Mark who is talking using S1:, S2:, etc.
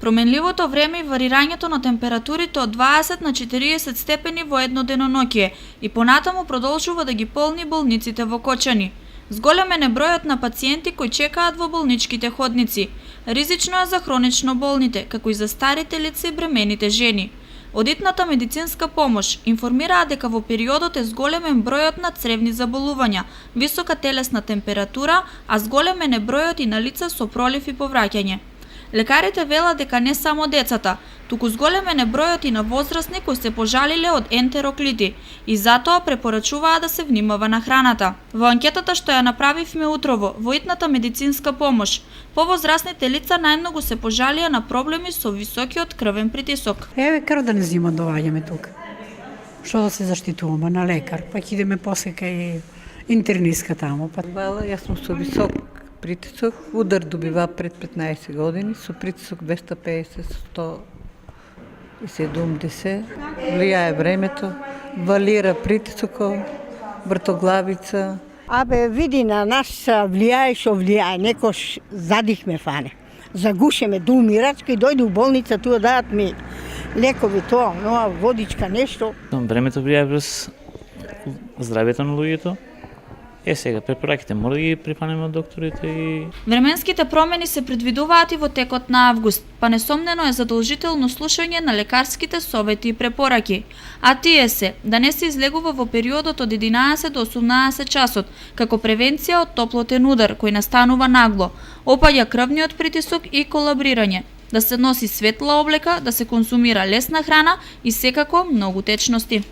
S1: Променливото време и варирањето на температурите од 20 на 40 степени во едно деноноќие и понатаму продолжува да ги полни болниците во Кочани. Зголемен е бројот на пациенти кои чекаат во болничките ходници. Ризично е за хронично болните, како и за старите лица и бремените жени. Од итната медицинска помош информираа дека во периодот е зголемен бројот на цревни заболувања, висока телесна температура, а зголемен е бројот и на лица со пролив и повраќање. Лекарите велат дека не само децата, туку зголемен е бројот и на возрастни кои се пожалиле од ентероклити и затоа препорачуваа да се внимава на храната. Во анкетата што ја направивме утрово во итната медицинска помош, повозрастните лица најмногу се пожалија на проблеми со високиот крвен притисок.
S2: Еве крв да не зима доаѓаме тука. Што да се заштитуваме на лекар, па ќе идеме после кај интернистка таму.
S3: Јас сум со висок притисок, удар добива пред 15 години, со притисок 250-170. Влијае времето, валира притисокот, вртоглавица.
S4: Види на нас влијае што влијае, некош задихме фане. Загушеме до умирачка и дојде у болница, туа даат ми лекови, тоа, нова водичка, нешто.
S5: Времето влијае врз здравјето на луѓето. Сега препораките мора да ги припанеме од докторите и...
S1: Временските промени се предвидуваат и во текот на август, па несомнено е задолжително слушање на лекарските совети и препораки. А тие се да не се излегува во периодот од 11 до 18 часот, како превенција од топлотен удар кој настанува нагло, опаѓа крвниот притисок и колабрирање, да се носи светла облека, да се консумира лесна храна и секако многу течности.